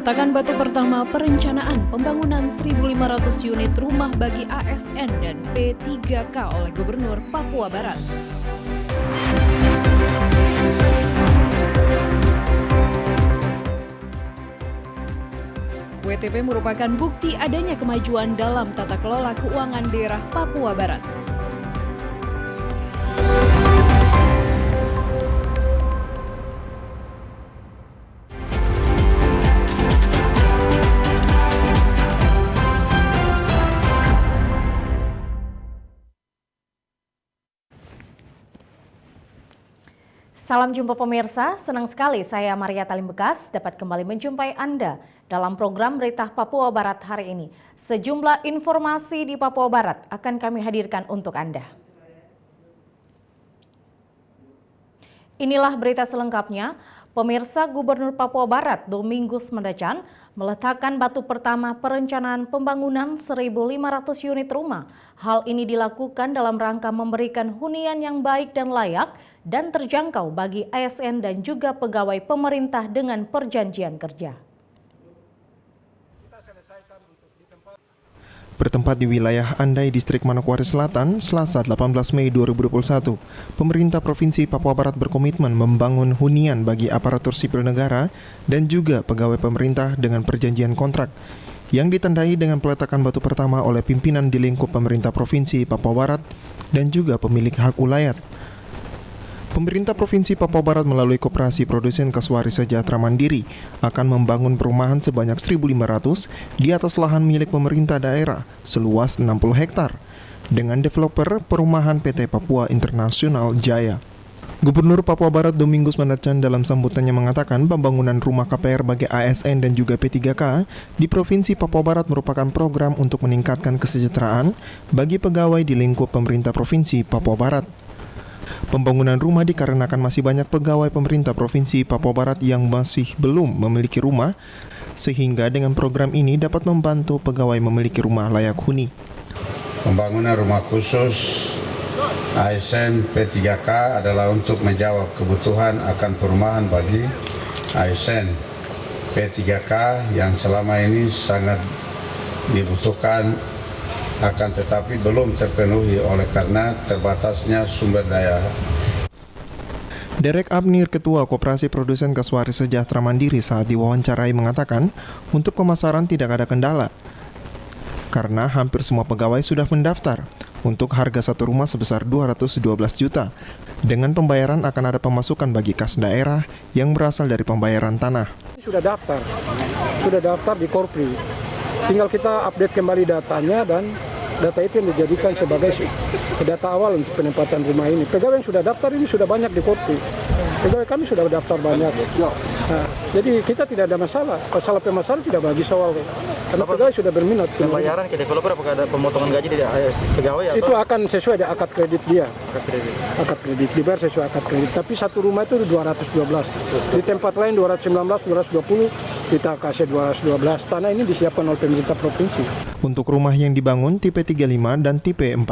Peletakan batu pertama perencanaan pembangunan 1.500 unit rumah bagi ASN dan P3K oleh Gubernur Papua Barat. WTP merupakan bukti adanya kemajuan dalam tata kelola keuangan daerah Papua Barat. Salam jumpa pemirsa, senang sekali saya Maria Talim Bekas dapat kembali menjumpai Anda dalam program Berita Papua Barat hari ini. Sejumlah informasi di Papua Barat akan kami hadirkan untuk Anda. Inilah berita selengkapnya. Pemirsa, Gubernur Papua Barat Domingus Mendacan meletakkan batu pertama perencanaan pembangunan 1.500 unit rumah. Hal ini dilakukan dalam rangka memberikan hunian yang baik dan layak dan terjangkau bagi ASN dan juga pegawai pemerintah dengan perjanjian kerja. Bertempat di wilayah Andai, Distrik Manokwari Selatan, Selasa 18 Mei 2021, pemerintah Provinsi Papua Barat berkomitmen membangun hunian bagi aparatur sipil negara dan juga pegawai pemerintah dengan perjanjian kontrak, yang ditandai dengan peletakan batu pertama oleh pimpinan di lingkup pemerintah Provinsi Papua Barat dan juga pemilik hak ulayat. Pemerintah Provinsi Papua Barat melalui Koperasi Produsen Kasuari Sejahtera Mandiri akan membangun perumahan sebanyak 1.500 di atas lahan milik pemerintah daerah seluas 60 hektar dengan developer perumahan PT Papua Internasional Jaya. Gubernur Papua Barat Domingus Mendacan dalam sambutannya mengatakan pembangunan rumah KPR bagi ASN dan juga P3K di Provinsi Papua Barat merupakan program untuk meningkatkan kesejahteraan bagi pegawai di lingkup pemerintah Provinsi Papua Barat. Pembangunan rumah dikarenakan masih banyak pegawai pemerintah Provinsi Papua Barat yang masih belum memiliki rumah, sehingga dengan program ini dapat membantu pegawai memiliki rumah layak huni. Pembangunan rumah khusus ASN P3K adalah untuk menjawab kebutuhan akan perumahan bagi ASN P3K yang selama ini sangat dibutuhkan, akan tetapi belum terpenuhi oleh karena terbatasnya sumber daya. Derek Abnir, Ketua Koperasi Produsen Kasuari Sejahtera Mandiri saat diwawancarai mengatakan untuk pemasaran tidak ada kendala karena hampir semua pegawai sudah mendaftar untuk harga satu rumah sebesar 212 juta. Dengan pembayaran akan ada pemasukan bagi kas daerah yang berasal dari pembayaran tanah. Sudah daftar di Korpri. Tinggal kita update kembali datanya dan data itu yang dijadikan sebagai data awal untuk penempatan rumah ini. Pegawai yang sudah daftar ini sudah banyak di Korpri. Pegawai kami sudah daftar banyak. Nah, jadi kita tidak ada masalah. Masalah pemasaran tidak bagi soal. Karena pegawai sudah berminat. Pembayaran ke developer apakah ada pemotongan gaji dari pegawai? Atau? Itu akan sesuai dengan akad kredit dia. Akad kredit dibayar sesuai akad kredit. Tapi satu rumah itu 212. Di tempat lain 219, 220, kita kasih 212. Tanah ini disiapkan oleh pemerintah provinsi. Untuk rumah yang dibangun tipe 35 dan tipe 45,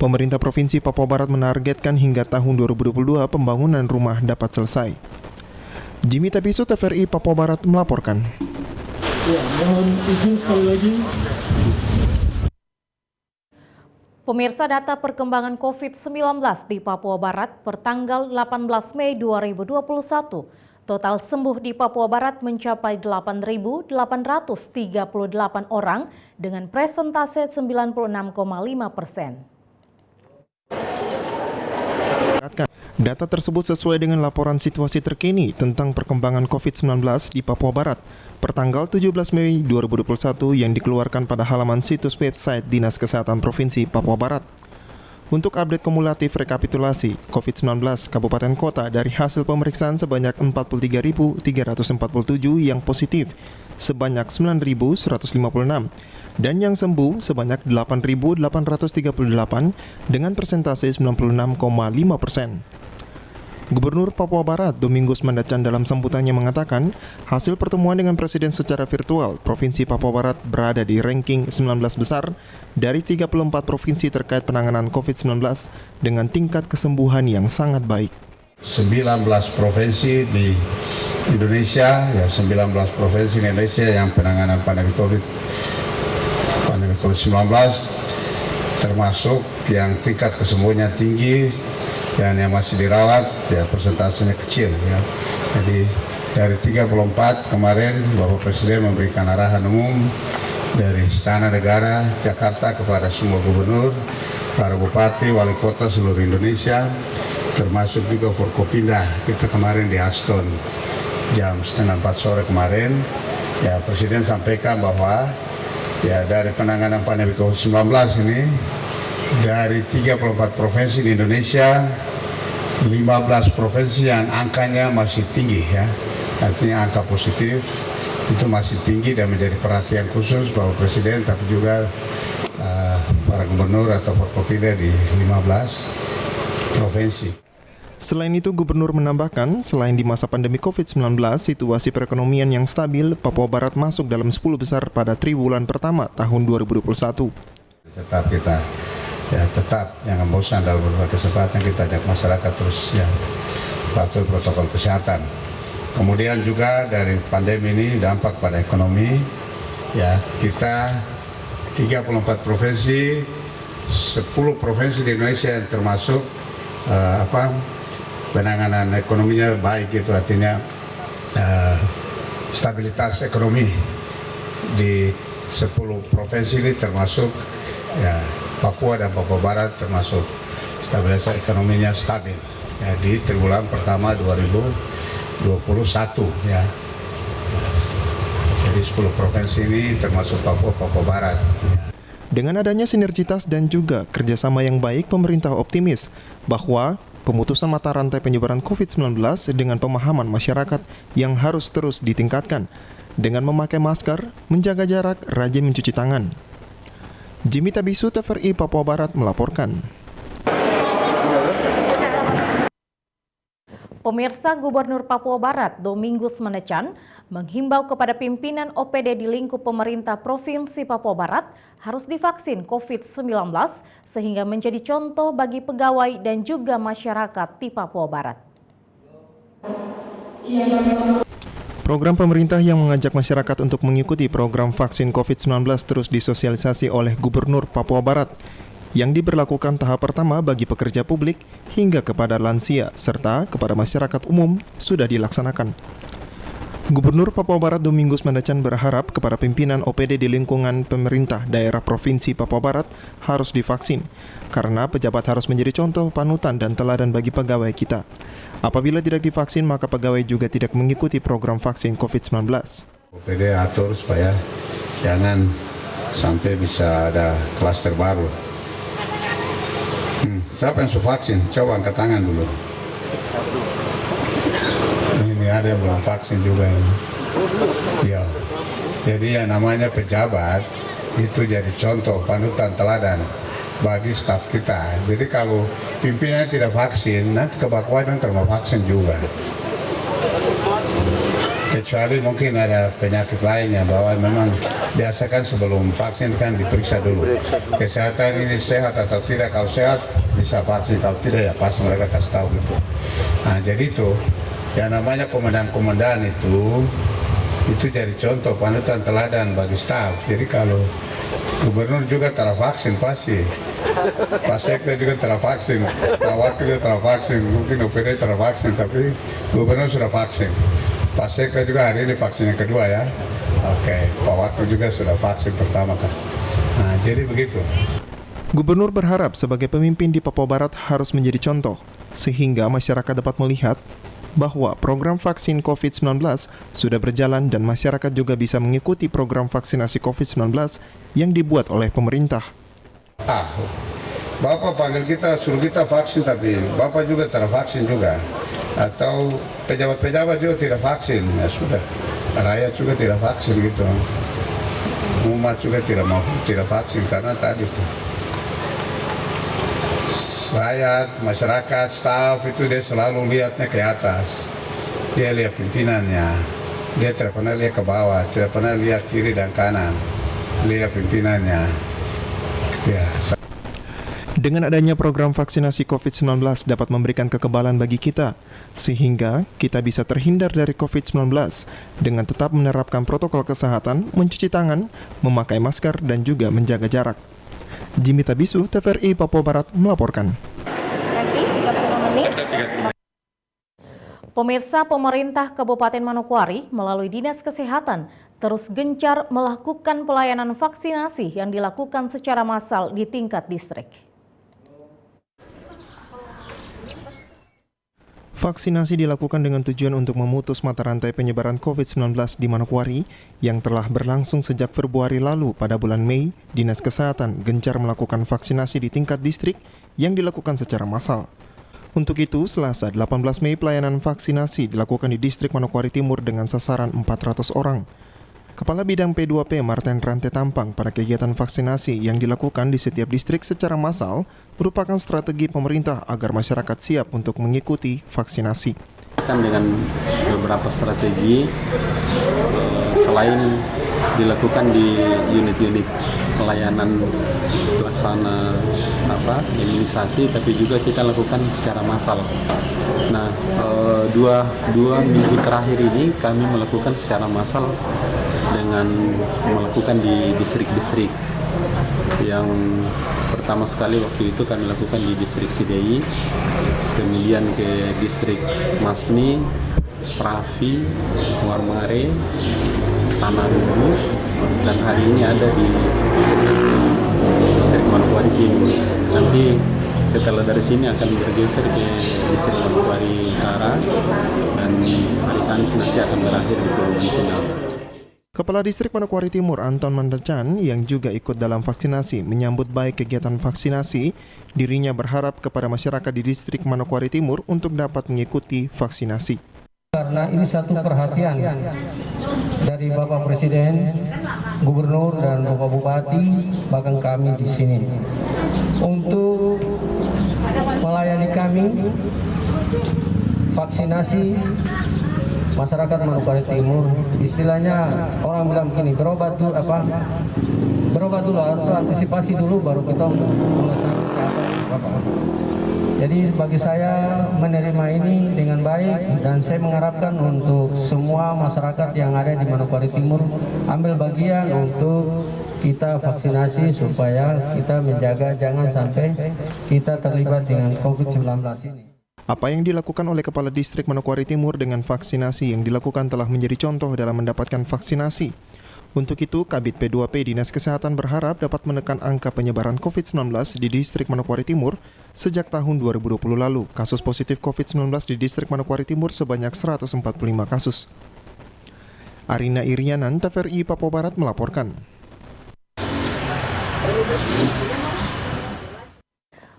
pemerintah Provinsi Papua Barat menargetkan hingga tahun 2022 pembangunan rumah dapat selesai. Jimmy Tabiso, TVRI Papua Barat melaporkan. Ya, mohon izin sekali lagi. Pemirsa, data perkembangan COVID-19 di Papua Barat per tanggal 18 Mei 2021. Total sembuh di Papua Barat mencapai 8.838 orang dengan presentase 96,5%. Data tersebut sesuai dengan laporan situasi terkini tentang perkembangan COVID-19 di Papua Barat per tanggal 17 Mei 2021 yang dikeluarkan pada halaman situs website Dinas Kesehatan Provinsi Papua Barat. Untuk update kumulatif rekapitulasi COVID-19 Kabupaten Kota dari hasil pemeriksaan sebanyak 43.347 yang positif sebanyak 9.156 dan yang sembuh sebanyak 8.838 dengan persentase 96,5%. Gubernur Papua Barat Domingus Mendacan dalam sambutannya mengatakan hasil pertemuan dengan Presiden secara virtual Provinsi Papua Barat berada di ranking 19 besar dari 34 provinsi terkait penanganan COVID-19 dengan tingkat kesembuhan yang sangat baik. 19 provinsi di Indonesia, ya 19 provinsi di Indonesia yang penanganan pandemi COVID-19, termasuk yang tingkat kesembuhannya tinggi dan yang masih dirawat ya persentasenya kecil ya. Jadi dari 34 kemarin Bapak Presiden memberikan arahan umum dari Istana Negara Jakarta kepada semua gubernur, para bupati, wali kota seluruh Indonesia, termasuk juga Forkopimda. Kita kemarin di Aston jam 3:30 sore kemarin, ya Presiden sampaikan bahwa ya dari penanganan pandemi COVID-19 ini dari 34 provinsi di Indonesia, 15 provinsi yang angkanya masih tinggi ya, artinya angka positif itu masih tinggi dan menjadi perhatian khusus Bapak Presiden, tapi juga para gubernur atau Forkopimda di 15 provinsi. Selain itu, Gubernur menambahkan, selain di masa pandemi COVID-19, situasi perekonomian yang stabil, Papua Barat masuk dalam 10 besar pada triwulan pertama tahun 2021. Tetap jangan bosan dalam berbagai kesempatan kita ajak masyarakat terus ya patuhi protokol kesehatan. Kemudian juga dari pandemi ini dampak pada ekonomi ya, kita 34 provinsi, 10 provinsi di Indonesia yang termasuk penanganan ekonominya baik, itu artinya stabilitas ekonomi di 10 provinsi ini termasuk ya Papua dan Papua Barat termasuk stabilitas ekonominya stabil ya, di triwulan pertama 2021 ya. Jadi 10 provinsi ini termasuk Papua Barat ya. Dengan adanya sinergitas dan juga kerjasama yang baik, pemerintah optimis bahwa pemutusan mata rantai penyebaran COVID-19 dengan pemahaman masyarakat yang harus terus ditingkatkan dengan memakai masker, menjaga jarak, rajin mencuci tangan. Jimmy Tabisu, TVRI Papua Barat melaporkan. Pemirsa, Gubernur Papua Barat Domingus Mandecan menghimbau kepada pimpinan OPD di lingkup pemerintah Provinsi Papua Barat harus divaksin COVID-19 sehingga menjadi contoh bagi pegawai dan juga masyarakat di Papua Barat. Program pemerintah yang mengajak masyarakat untuk mengikuti program vaksin COVID-19 terus disosialisasi oleh Gubernur Papua Barat yang diberlakukan tahap pertama bagi pekerja publik hingga kepada lansia serta kepada masyarakat umum sudah dilaksanakan. Gubernur Papua Barat Domingus Mandecan berharap kepada pimpinan OPD di lingkungan pemerintah daerah Provinsi Papua Barat harus divaksin, karena pejabat harus menjadi contoh, panutan, dan teladan bagi pegawai kita. Apabila tidak divaksin, maka pegawai juga tidak mengikuti program vaksin COVID-19. OPD atur supaya jangan sampai bisa ada klaster baru. Siapa yang sudah vaksin? Coba angkat tangan dulu. Ini ada yang belum vaksin juga ini. Ya. Jadi yang namanya pejabat itu jadi contoh, panutan, teladan bagi staf kita. Jadi kalau pimpinannya tidak vaksin, nanti ke bawah terima vaksin juga. Kecuali mungkin ada penyakit lainnya, bahwa memang biasakan sebelum vaksin kan diperiksa dulu kesehatan ini sehat atau tidak. Kalau sehat bisa vaksin, kalau tidak ya pas mereka kasih tahu gitu. Nah jadi itu yang namanya komandan-komandan itu jadi contoh, panutan, teladan bagi staf. Jadi kalau gubernur juga telah vaksin pasti, Pak Sekda juga telah vaksin, Pak Wakil juga telah vaksin, mungkin OPD telah vaksin, tapi gubernur sudah vaksin. Pak Sekda juga hari ini vaksin yang kedua ya. Oke, Pak Wakil juga sudah vaksin pertama kan. Nah jadi begitu. Gubernur berharap sebagai pemimpin di Papua Barat harus menjadi contoh, sehingga masyarakat dapat melihat bahwa program vaksin COVID-19 sudah berjalan dan masyarakat juga bisa mengikuti program vaksinasi COVID-19 yang dibuat oleh pemerintah. Bapak panggil kita, suruh kita vaksin, tapi Bapak juga tidak vaksin juga. Atau pejabat-pejabat juga tidak vaksin, ya sudah. Rakyat juga tidak vaksin gitu. Umat juga tidak vaksin karena tadi itu. Rakyat, masyarakat, staf itu dia selalu lihatnya ke atas. Dia lihat pimpinannya. Dia tidak pernah lihat ke bawah, tidak pernah lihat kiri dan kanan. Lihat pimpinannya. Ya. Dengan adanya program vaksinasi COVID-19 dapat memberikan kekebalan bagi kita, sehingga kita bisa terhindar dari COVID-19 dengan tetap menerapkan protokol kesehatan, mencuci tangan, memakai masker, dan juga menjaga jarak. Jimmy Tabisu, TVRI Papua Barat melaporkan. Pemirsa, pemerintah Kabupaten Manokwari melalui Dinas Kesehatan terus gencar melakukan pelayanan vaksinasi yang dilakukan secara massal di tingkat distrik. Vaksinasi dilakukan dengan tujuan untuk memutus mata rantai penyebaran COVID-19 di Manokwari yang telah berlangsung sejak Februari lalu. Pada bulan Mei, Dinas Kesehatan gencar melakukan vaksinasi di tingkat distrik yang dilakukan secara massal. Untuk itu, Selasa 18 Mei pelayanan vaksinasi dilakukan di distrik Manokwari Timur dengan sasaran 400 orang. Kepala Bidang P2P Martin Rante Tampang pada kegiatan vaksinasi yang dilakukan di setiap distrik secara massal merupakan strategi pemerintah agar masyarakat siap untuk mengikuti vaksinasi. Dengan beberapa strategi selain dilakukan di unit-unit pelayanan pelaksana imunisasi, tapi juga kita lakukan secara massal. Nah, dua minggu terakhir ini kami melakukan secara massal dengan melakukan di distrik-distrik. Yang pertama sekali waktu itu kami lakukan di distrik Sidei, kemudian ke distrik Masni, Pravi, Warmare, Tanah Lubu, dan hari ini ada di distrik Manokwari Timur. Nanti setelah dari sini akan bergeser ke distrik Manokwari Utara, dan hari Kamis nanti akan berakhir di Pulau Nasional. Kepala Distrik Manokwari Timur Anton Mandacan yang juga ikut dalam vaksinasi menyambut baik kegiatan vaksinasi. Dirinya berharap kepada masyarakat di Distrik Manokwari Timur untuk dapat mengikuti vaksinasi. Karena ini satu perhatian dari Bapak Presiden, Gubernur, dan Bapak Bupati, bahkan kami di sini untuk melayani kami vaksinasi masyarakat Manokwari Timur. Istilahnya orang bilang begini, berobat dulu atau antisipasi dulu baru kita melaksanakan. Jadi bagi saya menerima ini dengan baik, dan saya mengharapkan untuk semua masyarakat yang ada di Manokwari Timur ambil bagian untuk kita vaksinasi supaya kita menjaga jangan sampai kita terlibat dengan COVID-19 ini. Apa yang dilakukan oleh Kepala Distrik Manokwari Timur dengan vaksinasi yang dilakukan telah menjadi contoh dalam mendapatkan vaksinasi. Untuk itu, Kabid P2P Dinas Kesehatan berharap dapat menekan angka penyebaran COVID-19 di Distrik Manokwari Timur sejak tahun 2020 lalu. Kasus positif COVID-19 di Distrik Manokwari Timur sebanyak 145 kasus. Arina Irianan, TVRI Papua Barat melaporkan.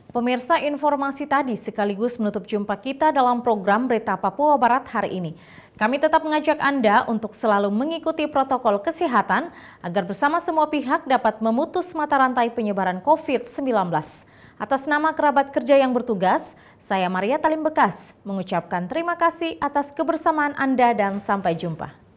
Pemirsa, informasi tadi sekaligus menutup jumpa kita dalam program Berita Papua Barat hari ini. Kami tetap mengajak Anda untuk selalu mengikuti protokol kesehatan agar bersama semua pihak dapat memutus mata rantai penyebaran COVID-19. Atas nama kerabat kerja yang bertugas, saya Maria Talim Bekas mengucapkan terima kasih atas kebersamaan Anda dan sampai jumpa.